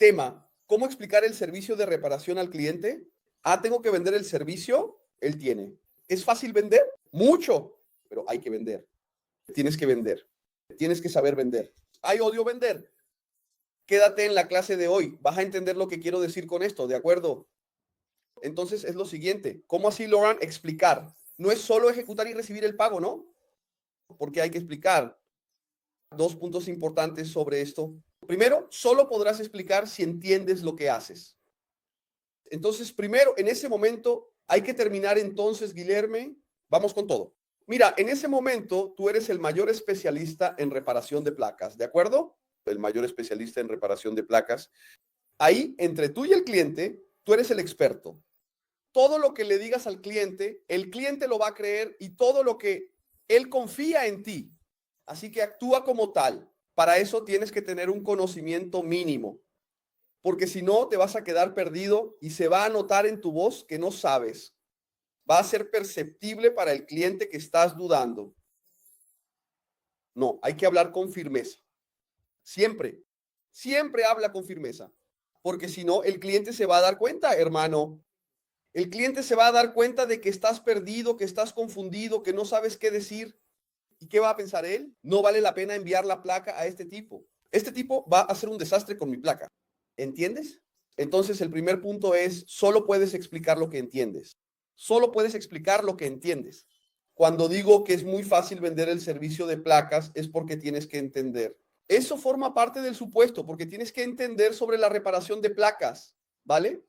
Tema, ¿cómo explicar el servicio de reparación al cliente? Tengo que vender el servicio, él tiene. ¿Es fácil vender? Mucho, pero hay que vender. Tienes que vender. Tienes que saber vender. ¿Hay odio vender? Quédate en la clase de hoy. Vas a entender lo que quiero decir con esto, ¿de acuerdo? Entonces es lo siguiente. ¿Cómo así, Laurent? Explicar. No es solo ejecutar y recibir el pago, ¿no? Porque hay que explicar. Dos puntos importantes sobre esto. Primero, solo podrás explicar si entiendes lo que haces. Entonces, primero, en ese momento, hay que terminar entonces, Guilherme. Vamos con todo. Mira, en ese momento, tú eres el mayor especialista en reparación de placas, ¿de acuerdo? El mayor especialista en reparación de placas. Ahí, entre tú y el cliente, tú eres el experto. Todo lo que le digas al cliente, el cliente lo va a creer y todo lo que él confía en ti. Así que actúa como tal. Para eso tienes que tener un conocimiento mínimo, porque si no te vas a quedar perdido y se va a notar en tu voz que no sabes. Va a ser perceptible para el cliente que estás dudando. No, hay que hablar con firmeza. Siempre, siempre habla con firmeza, porque si no, el cliente se va a dar cuenta, hermano. El cliente se va a dar cuenta de que estás perdido, que estás confundido, que no sabes qué decir. ¿Y qué va a pensar él? No vale la pena enviar la placa a este tipo. Este tipo va a hacer un desastre con mi placa. ¿Entiendes? Entonces el primer punto es, solo puedes explicar lo que entiendes. Solo puedes explicar lo que entiendes. Cuando digo que es muy fácil vender el servicio de placas es porque tienes que entender. Eso forma parte del supuesto, porque tienes que entender sobre la reparación de placas, ¿vale?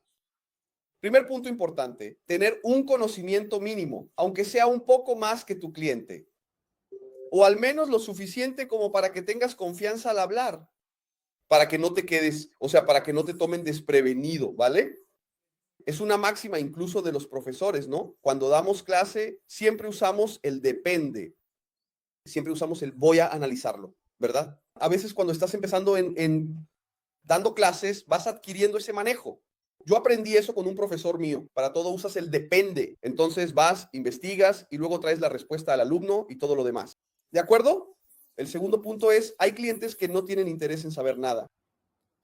Primer punto importante, tener un conocimiento mínimo, aunque sea un poco más que tu cliente, o al menos lo suficiente como para que tengas confianza al hablar, para que no te quedes, o sea, para que no te tomen desprevenido, ¿vale? Es una máxima incluso de los profesores, ¿no? Cuando damos clase, siempre usamos el depende, siempre usamos el voy a analizarlo, ¿verdad? A veces cuando estás empezando en dando clases, vas adquiriendo ese manejo. Yo aprendí eso con un profesor mío. Para todo usas el depende. Entonces vas, investigas y luego traes la respuesta al alumno y todo lo demás. ¿De acuerdo? El segundo punto es, hay clientes que no tienen interés en saber nada.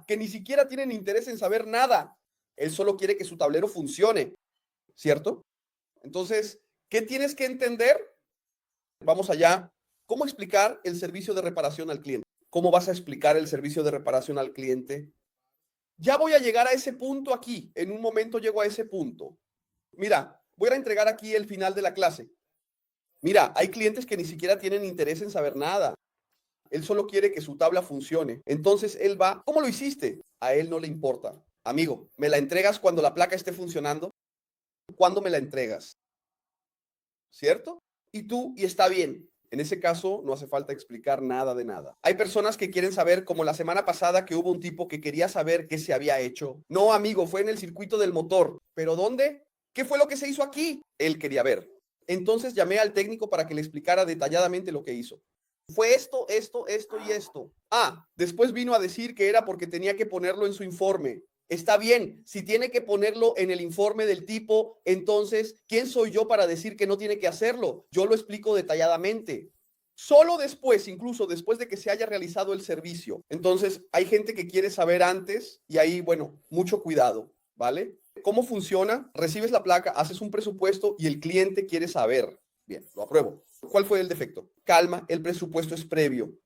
Que ni siquiera tienen interés en saber nada. Él solo quiere que su tablero funcione. ¿Cierto? Entonces, ¿qué tienes que entender? Vamos allá. ¿Cómo explicar el servicio de reparación al cliente? ¿Cómo vas a explicar el servicio de reparación al cliente? Ya voy a llegar a ese punto aquí. En un momento llego a ese punto. Mira, voy a entregar aquí el final de la clase. Mira, hay clientes que ni siquiera tienen interés en saber nada. Él solo quiere que su tabla funcione. Entonces él va, ¿cómo lo hiciste? A él no le importa. Amigo, ¿me la entregas cuando la placa esté funcionando? ¿Cuándo me la entregas? ¿Cierto? Y tú, y está bien. En ese caso, no hace falta explicar nada de nada. Hay personas que quieren saber, como la semana pasada que hubo un tipo que quería saber qué se había hecho. No, amigo, fue en el circuito del motor. ¿Pero dónde? ¿Qué fue lo que se hizo aquí? Él quería ver. Entonces llamé al técnico para que le explicara detalladamente lo que hizo. Fue esto, esto, esto y esto. Después vino a decir que era porque tenía que ponerlo en su informe. Está bien, si tiene que ponerlo en el informe del tipo, entonces, ¿quién soy yo para decir que no tiene que hacerlo? Yo lo explico detalladamente. Solo después, incluso después de que se haya realizado el servicio. Entonces, hay gente que quiere saber antes y ahí, bueno, mucho cuidado, ¿vale? ¿Cómo funciona? Recibes la placa, haces un presupuesto y el cliente quiere saber. Bien, lo apruebo. ¿Cuál fue el defecto? Calma, el presupuesto es previo.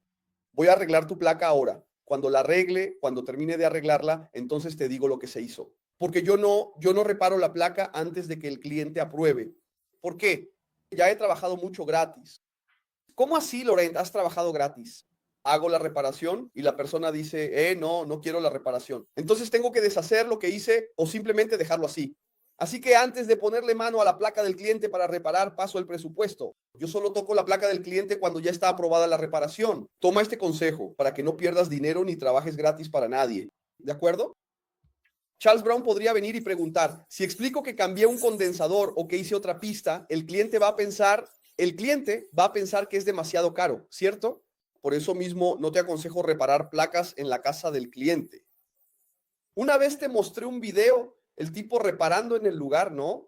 Voy a arreglar tu placa ahora. Cuando la arregle, cuando termine de arreglarla, entonces te digo lo que se hizo. Porque yo no reparo la placa antes de que el cliente apruebe. ¿Por qué? Ya he trabajado mucho gratis. ¿Cómo así, Laurent? ¿Has trabajado gratis? Hago la reparación y la persona dice, no quiero la reparación. Entonces tengo que deshacer lo que hice o simplemente dejarlo así. Así que antes de ponerle mano a la placa del cliente para reparar, paso el presupuesto. Yo solo toco la placa del cliente cuando ya está aprobada la reparación. Toma este consejo para que no pierdas dinero ni trabajes gratis para nadie. ¿De acuerdo? Charles Brown podría venir y preguntar, si explico que cambié un condensador o que hice otra pista, el cliente va a pensar que es demasiado caro, ¿cierto? Por eso mismo no te aconsejo reparar placas en la casa del cliente. Una vez te mostré un video, el tipo reparando en el lugar, ¿no?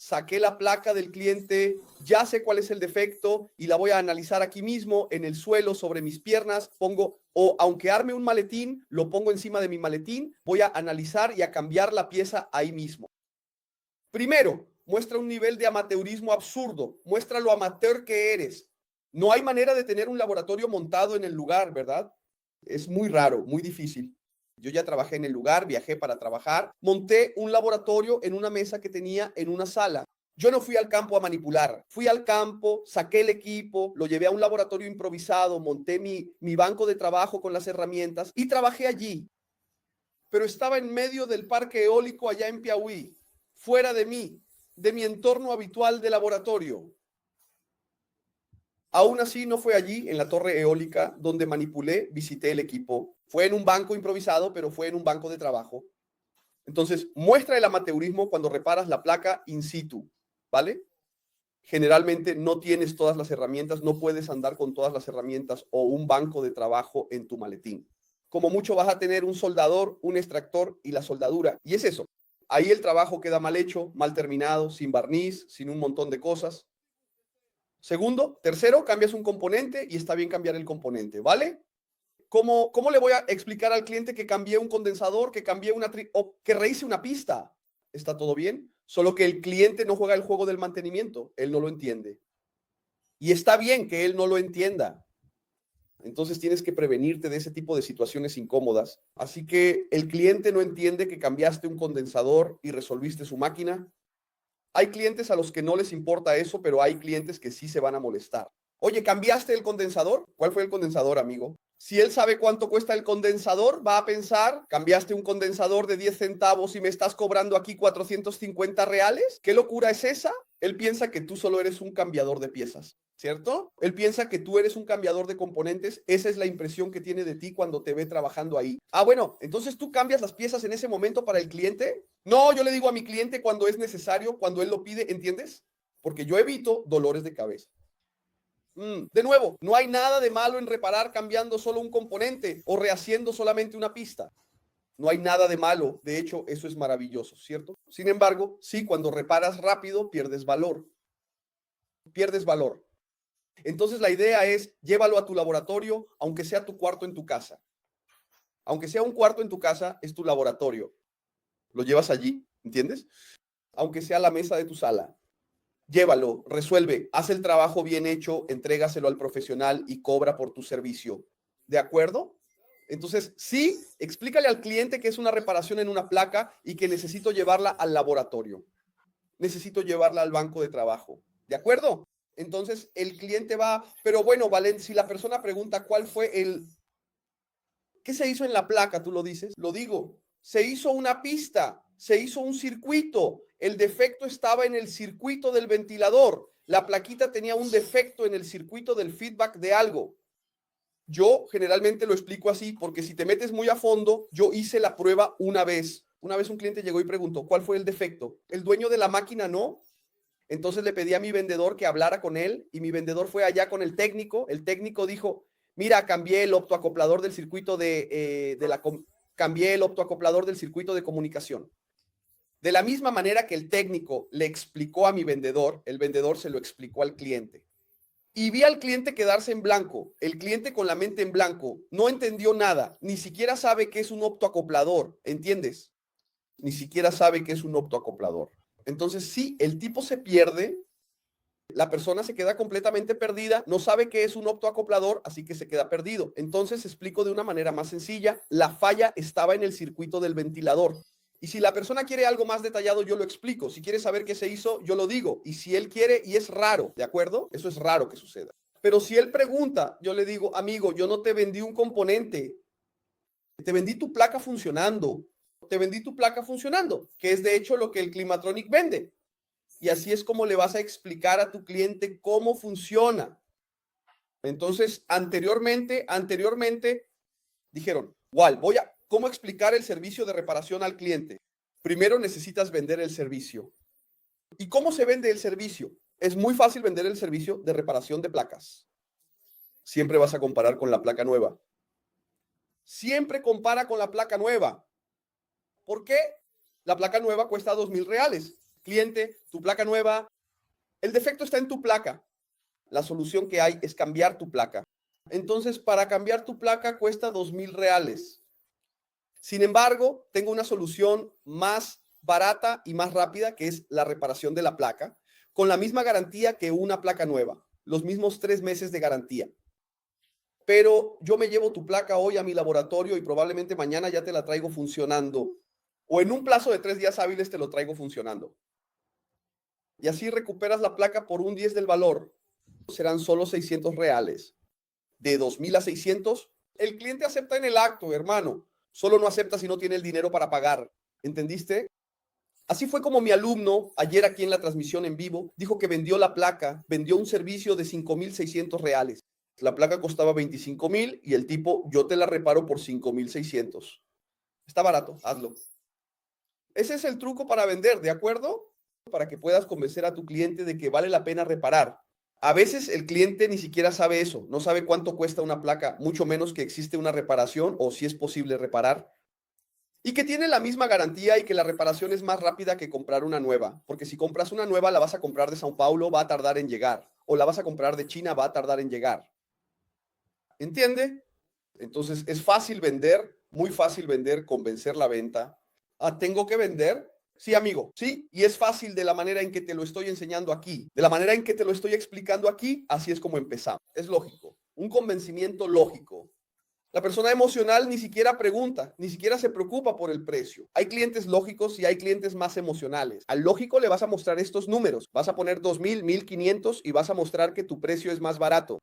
saqué la placa del cliente, ya sé cuál es el defecto y la voy a analizar aquí mismo en el suelo sobre mis piernas, pongo, o aunque arme un maletín, lo pongo encima de mi maletín, voy a analizar y a cambiar la pieza ahí mismo. Primero, muestra un nivel de amateurismo absurdo, muestra lo amateur que eres. No hay manera de tener un laboratorio montado en el lugar, ¿verdad? Es muy raro, muy difícil. Yo ya trabajé en el lugar, viajé para trabajar, monté un laboratorio en una mesa que tenía en una sala. Yo no fui al campo a manipular, fui al campo, saqué el equipo, lo llevé a un laboratorio improvisado, monté mi banco de trabajo con las herramientas y trabajé allí. Pero estaba en medio del parque eólico allá en Piauí, fuera de mí, de mi entorno habitual de laboratorio. Aún así, no fue allí, en la torre eólica, donde manipulé, visité el equipo. Fue en un banco improvisado, pero fue en un banco de trabajo. Entonces, muestra el amateurismo cuando reparas la placa in situ, ¿vale? Generalmente no tienes todas las herramientas, no puedes andar con todas las herramientas o un banco de trabajo en tu maletín. Como mucho vas a tener un soldador, un extractor y la soldadura. Y es eso. Ahí el trabajo queda mal hecho, mal terminado, sin barniz, sin un montón de cosas. Segundo, tercero, cambias un componente y está bien cambiar el componente, ¿vale? ¿Cómo le voy a explicar al cliente que cambié un condensador, que cambié o que rehice una pista? ¿Está todo bien? Solo que el cliente no juega el juego del mantenimiento, él no lo entiende. Y está bien que él no lo entienda. Entonces tienes que prevenirte de ese tipo de situaciones incómodas. Así que el cliente no entiende que cambiaste un condensador y resolviste su máquina. Hay clientes a los que no les importa eso, pero hay clientes que sí se van a molestar. Oye, ¿cambiaste el condensador? ¿Cuál fue el condensador, amigo? Si él sabe cuánto cuesta el condensador, va a pensar, cambiaste un condensador de 10 centavos y me estás cobrando aquí 450 reales. ¿Qué locura es esa? Él piensa que tú solo eres un cambiador de piezas, ¿cierto? Él piensa que tú eres un cambiador de componentes. Esa es la impresión que tiene de ti cuando te ve trabajando ahí. Ah, bueno, entonces tú cambias las piezas en ese momento para el cliente. No, yo le digo a mi cliente cuando es necesario, cuando él lo pide, ¿entiendes? Porque yo evito dolores de cabeza. De nuevo, no hay nada de malo en reparar cambiando solo un componente o rehaciendo solamente una pista. No hay nada de malo. De hecho, eso es maravilloso, ¿cierto? Sin embargo, sí, cuando reparas rápido, pierdes valor. Pierdes valor. Entonces, la idea es, llévalo a tu laboratorio, aunque sea tu cuarto en tu casa. Aunque sea un cuarto en tu casa, es tu laboratorio. Lo llevas allí, ¿entiendes? Aunque sea la mesa de tu sala. Llévalo, resuelve, haz el trabajo bien hecho, entrégaselo al profesional y cobra por tu servicio. ¿De acuerdo? Entonces, sí, explícale al cliente que es una reparación en una placa y que necesito llevarla al laboratorio. Necesito llevarla al banco de trabajo. ¿De acuerdo? Entonces, el cliente va, pero bueno, Valen, si la persona pregunta cuál fue ¿qué se hizo en la placa? ¿Tú lo dices? Lo digo. Se hizo una pista, se hizo un circuito. El defecto estaba en el circuito del ventilador. La plaquita tenía un defecto en el circuito del feedback de algo. Yo generalmente lo explico así porque si te metes muy a fondo, yo hice la prueba una vez. Una vez un cliente llegó y preguntó, ¿cuál fue el defecto? El dueño de la máquina no. Entonces le pedí a mi vendedor que hablara con él y mi vendedor fue allá con el técnico. El técnico dijo, mira, cambié el optoacoplador del circuito cambié el optoacoplador del circuito de comunicación. De la misma manera que el técnico le explicó a mi vendedor, el vendedor se lo explicó al cliente. Y vi al cliente quedarse en blanco. El cliente con la mente en blanco no entendió nada, ni siquiera sabe qué es un optoacoplador, ¿entiendes? Ni siquiera sabe qué es un optoacoplador. Entonces, sí, el tipo se pierde, la persona se queda completamente perdida, no sabe qué es un optoacoplador, así que se queda perdido. Entonces, explico de una manera más sencilla, la falla estaba en el circuito del ventilador. Y si la persona quiere algo más detallado, yo lo explico. Si quiere saber qué se hizo, yo lo digo. Y si él quiere, y es raro, ¿de acuerdo? Eso es raro que suceda. Pero si él pregunta, yo le digo, amigo, yo no te vendí un componente, te vendí tu placa funcionando. Te vendí tu placa funcionando, que es de hecho lo que el Climatronic vende. Y así es como le vas a explicar a tu cliente cómo funciona. Entonces, anteriormente, dijeron, igual, ¿cómo explicar el servicio de reparación al cliente? Primero necesitas vender el servicio. ¿Y cómo se vende el servicio? Es muy fácil vender el servicio de reparación de placas. Siempre vas a comparar con la placa nueva. Siempre compara con la placa nueva. ¿Por qué? La placa nueva cuesta 2,000 reales. Cliente, tu placa nueva, el defecto está en tu placa. La solución que hay es cambiar tu placa. Entonces, para cambiar tu placa cuesta 2,000 reales. Sin embargo, tengo una solución más barata y más rápida, que es la reparación de la placa, con la misma garantía que una placa nueva, los mismos 3 meses de garantía. Pero yo me llevo tu placa hoy a mi laboratorio y probablemente mañana ya te la traigo funcionando. O en un plazo de 3 días hábiles te lo traigo funcionando. Y así recuperas la placa por un 10 del valor. Serán solo 600 reales. De 2,000 a 600, el cliente acepta en el acto, hermano. Solo no acepta si no tiene el dinero para pagar. ¿Entendiste? Así fue como mi alumno, ayer aquí en la transmisión en vivo, dijo que vendió la placa, vendió un servicio de 5,600 reales. La placa costaba 25,000 y el tipo, yo te la reparo por 5,600. Está barato, hazlo. Ese es el truco para vender, ¿de acuerdo? Para que puedas convencer a tu cliente de que vale la pena reparar. A veces el cliente ni siquiera sabe eso, no sabe cuánto cuesta una placa, mucho menos que existe una reparación o si es posible reparar. Y que tiene la misma garantía y que la reparación es más rápida que comprar una nueva. Porque si compras una nueva, la vas a comprar de Sao Paulo, va a tardar en llegar. O la vas a comprar de China, va a tardar en llegar. ¿Entiende? Entonces es fácil vender, muy fácil vender, convencer la venta. Ah, ¿tengo que vender? Sí, amigo, sí, y es fácil de la manera en que te lo estoy enseñando aquí, de la manera en que te lo estoy explicando aquí, así es como empezamos. Es lógico, un convencimiento lógico. La persona emocional ni siquiera pregunta, ni siquiera se preocupa por el precio. Hay clientes lógicos y hay clientes más emocionales. Al lógico le vas a mostrar estos números, vas a poner 2,000, 1,500 y vas a mostrar que tu precio es más barato.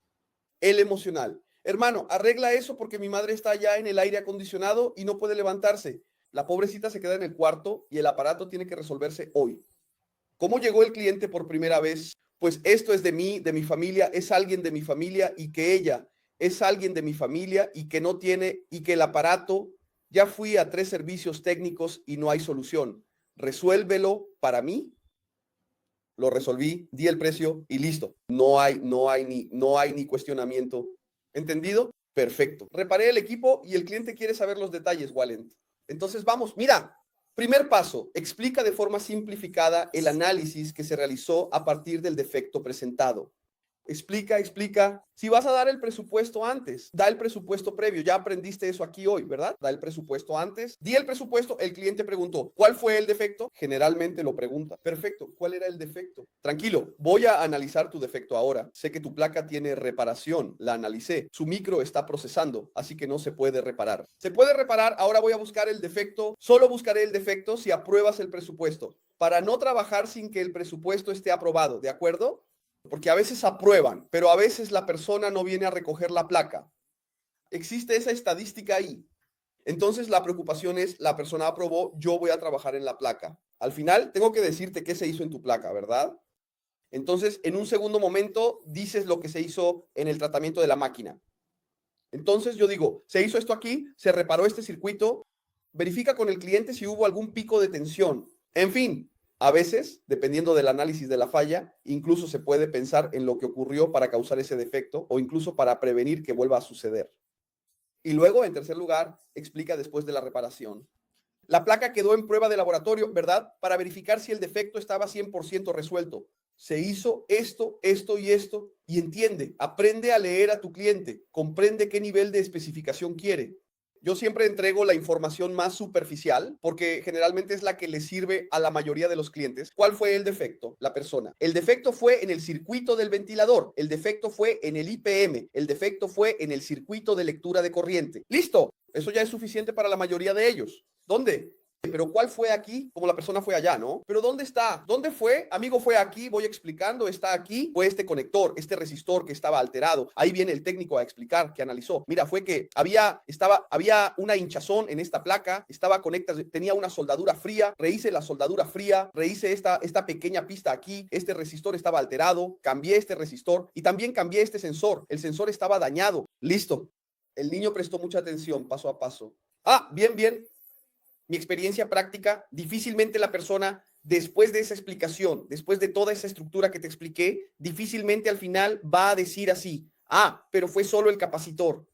El emocional. Hermano, arregla eso porque mi madre está allá en el aire acondicionado y no puede levantarse. La pobrecita se queda en el cuarto y el aparato tiene que resolverse hoy. ¿Cómo llegó el cliente por primera vez? Pues esto es de mí, de mi familia, es alguien de mi familia y que ella es alguien de mi familia y que no tiene y que el aparato, ya fui a 3 servicios técnicos y no hay solución. Resuélvelo para mí. Lo resolví, di el precio y listo. No hay ni cuestionamiento. ¿Entendido? Perfecto. Reparé el equipo y el cliente quiere saber los detalles, Walent. Entonces vamos, mira, primer paso, explica de forma simplificada el análisis que se realizó a partir del defecto presentado. Explica. Si vas a dar el presupuesto antes, da el presupuesto previo. Ya aprendiste eso aquí hoy, ¿verdad? Da el presupuesto antes. Di el presupuesto. El cliente preguntó, ¿cuál fue el defecto? Generalmente lo pregunta. Perfecto. ¿Cuál era el defecto? Tranquilo, voy a analizar tu defecto ahora. Sé que tu placa tiene reparación. La analicé. Su micro está procesando, así que no se puede reparar. Se puede reparar. Ahora voy a buscar el defecto. Solo buscaré el defecto si apruebas el presupuesto. Para no trabajar sin que el presupuesto esté aprobado, ¿de acuerdo? Porque a veces aprueban, pero a veces la persona no viene a recoger la placa. Existe esa estadística ahí. Entonces la preocupación es, la persona aprobó, yo voy a trabajar en la placa. Al final tengo que decirte qué se hizo en tu placa, ¿verdad? Entonces, en un segundo momento, dices lo que se hizo en el tratamiento de la máquina. Entonces yo digo, se hizo esto aquí, se reparó este circuito, verifica con el cliente si hubo algún pico de tensión. En fin, a veces, dependiendo del análisis de la falla, incluso se puede pensar en lo que ocurrió para causar ese defecto o incluso para prevenir que vuelva a suceder. Y luego, en tercer lugar, explica después de la reparación. La placa quedó en prueba de laboratorio, ¿verdad? Para verificar si el defecto estaba 100% resuelto. Se hizo esto, esto y esto, y entiende, aprende a leer a tu cliente, comprende qué nivel de especificación quiere. Yo siempre entrego la información más superficial porque generalmente es la que le sirve a la mayoría de los clientes. ¿Cuál fue el defecto? La persona. El defecto fue en el circuito del ventilador. El defecto fue en el IPM. El defecto fue en el circuito de lectura de corriente. ¡Listo! Eso ya es suficiente para la mayoría de ellos. ¿Dónde? Pero ¿cuál fue aquí? Como la persona fue allá, ¿no? Pero ¿dónde está? ¿Dónde fue? Amigo, fue aquí, voy explicando, está aquí. Fue este conector, este resistor que estaba alterado. Ahí viene el técnico a explicar, que analizó. Mira, fue que había una hinchazón en esta placa, estaba conectada, tenía una soldadura fría, rehice la soldadura fría, rehice esta pequeña pista aquí, este resistor estaba alterado, cambié este resistor y también cambié este sensor. El sensor estaba dañado. Listo. El niño prestó mucha atención, paso a paso. Ah, bien. Mi experiencia práctica, difícilmente la persona, después de esa explicación, después de toda esa estructura que te expliqué, difícilmente al final va a decir así, pero fue solo el capacitor.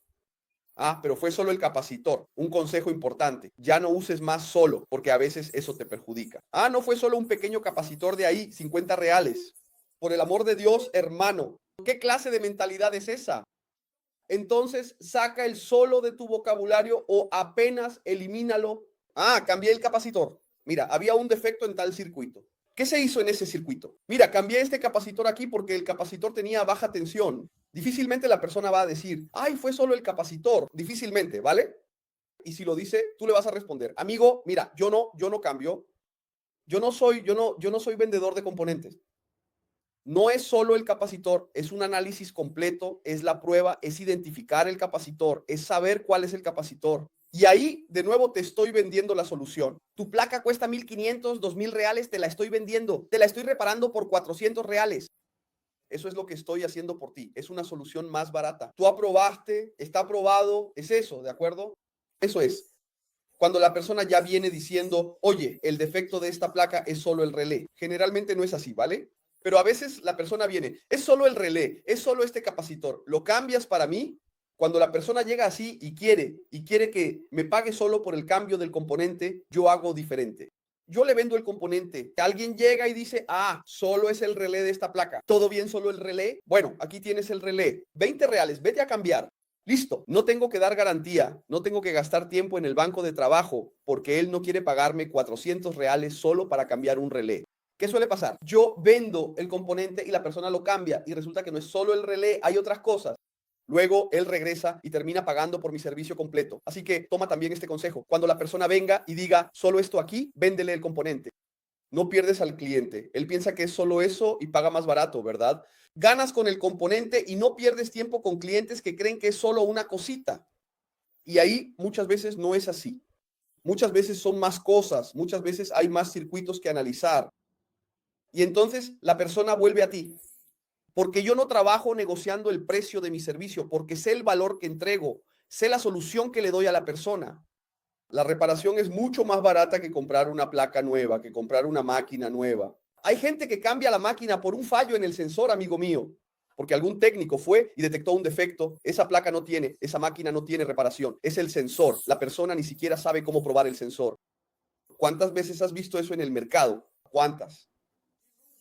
Ah, pero fue solo el capacitor. Un consejo importante, ya no uses más solo, porque a veces eso te perjudica. Ah, no fue solo un pequeño capacitor de ahí, 50 reales. Por el amor de Dios, hermano, ¿qué clase de mentalidad es esa? Entonces, saca el solo de tu vocabulario o apenas elimínalo. Ah, cambié el capacitor. Mira, había un defecto en tal circuito. ¿Qué se hizo en ese circuito? Mira, cambié este capacitor aquí porque el capacitor tenía baja tensión. Difícilmente la persona va a decir, ay, fue solo el capacitor. Difícilmente, ¿vale? Y si lo dice, tú le vas a responder, amigo, mira, yo no cambio. Yo no soy vendedor de componentes. No es solo el capacitor, es un análisis completo, es la prueba, es identificar el capacitor, es saber cuál es el capacitor. Y ahí, de nuevo, te estoy vendiendo la solución. Tu placa cuesta 1,500, 2,000 reales, te la estoy vendiendo, te la estoy reparando por 400 reales. Eso es lo que estoy haciendo por ti. Es una solución más barata. Tú aprobaste, está aprobado, es eso, ¿de acuerdo? Eso es. Cuando la persona ya viene diciendo, oye, el defecto de esta placa es solo el relé. Generalmente no es así, ¿vale? Pero a veces la persona viene, es solo el relé, es solo este capacitor. ¿Lo cambias para mí? Cuando la persona llega así y quiere que me pague solo por el cambio del componente, yo hago diferente. Yo le vendo el componente. Alguien llega y dice, ah, solo es el relé de esta placa. ¿Todo bien solo el relé? Bueno, aquí tienes el relé. 20 reales, vete a cambiar. Listo, no tengo que dar garantía, no tengo que gastar tiempo en el banco de trabajo porque él no quiere pagarme 400 reales solo para cambiar un relé. ¿Qué suele pasar? Yo vendo el componente y la persona lo cambia y resulta que no es solo el relé, hay otras cosas. Luego él regresa y termina pagando por mi servicio completo. Así que toma también este consejo. Cuando la persona venga y diga, solo esto aquí, véndele el componente. No pierdes al cliente. Él piensa que es solo eso y paga más barato, ¿verdad? Ganas con el componente y no pierdes tiempo con clientes que creen que es solo una cosita. Y ahí muchas veces no es así. Muchas veces son más cosas, muchas veces hay más circuitos que analizar. Y entonces la persona vuelve a ti. Porque yo no trabajo negociando el precio de mi servicio, porque sé el valor que entrego, sé la solución que le doy a la persona. La reparación es mucho más barata que comprar una placa nueva, que comprar una máquina nueva. Hay gente que cambia la máquina por un fallo en el sensor, amigo mío, porque algún técnico fue y detectó un defecto. Esa placa no tiene, esa máquina no tiene reparación. Es el sensor. La persona ni siquiera sabe cómo probar el sensor. ¿Cuántas veces has visto eso en el mercado? ¿Cuántas?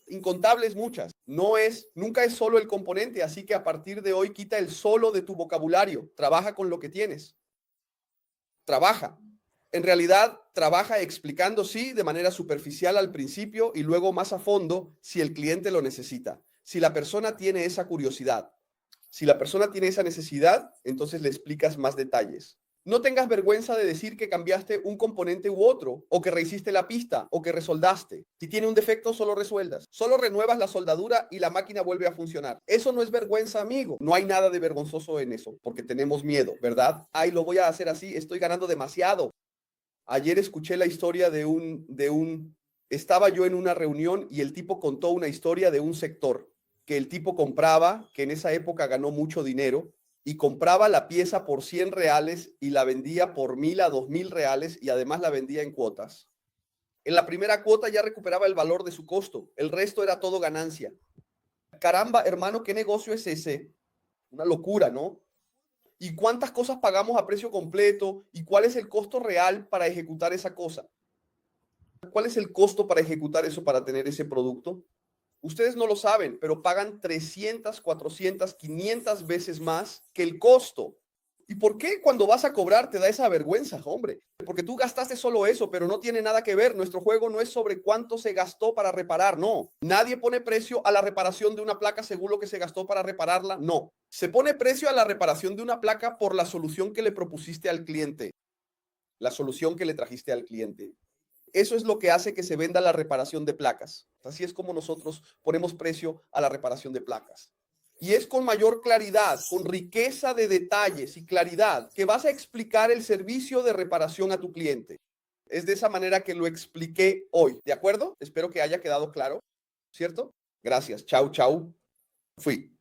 Incontables, muchas. Nunca es solo el componente, así que a partir de hoy quita el solo de tu vocabulario. Trabaja con lo que tienes. Trabaja. En realidad, trabaja explicando, sí, de manera superficial al principio y luego más a fondo si el cliente lo necesita. Si la persona tiene esa curiosidad, si la persona tiene esa necesidad, entonces le explicas más detalles. No tengas vergüenza de decir que cambiaste un componente u otro, o que rehiciste la pista, o que resoldaste. Si tiene un defecto, solo resueldas. Solo renuevas la soldadura y la máquina vuelve a funcionar. Eso no es vergüenza, amigo. No hay nada de vergonzoso en eso, porque tenemos miedo, ¿verdad? Ay, lo voy a hacer así, estoy ganando demasiado. Ayer escuché la historia estaba yo en una reunión y el tipo contó una historia de un sector que el tipo compraba, que en esa época ganó mucho dinero, y compraba la pieza por 100 reales y la vendía por 1,000 a 2,000 reales y además la vendía en cuotas. En la primera cuota ya recuperaba el valor de su costo, el resto era todo ganancia. Caramba, hermano, ¿qué negocio es ese? Una locura, ¿no? ¿Y cuántas cosas pagamos a precio completo? ¿Y cuál es el costo real para ejecutar esa cosa? ¿Cuál es el costo para ejecutar eso, para tener ese producto? Ustedes no lo saben, pero pagan 300, 400, 500 veces más que el costo. ¿Y por qué cuando vas a cobrar te da esa vergüenza, hombre? Porque tú gastaste solo eso, pero no tiene nada que ver. Nuestro juego no es sobre cuánto se gastó para reparar, no. Nadie pone precio a la reparación de una placa según lo que se gastó para repararla, no. Se pone precio a la reparación de una placa por la solución que le propusiste al cliente, la solución que le trajiste al cliente. Eso es lo que hace que se venda la reparación de placas. Así es como nosotros ponemos precio a la reparación de placas. Y es con mayor claridad, con riqueza de detalles y claridad, que vas a explicar el servicio de reparación a tu cliente. Es de esa manera que lo expliqué hoy. ¿De acuerdo? Espero que haya quedado claro, ¿cierto? Gracias. Chau, chau. Fui.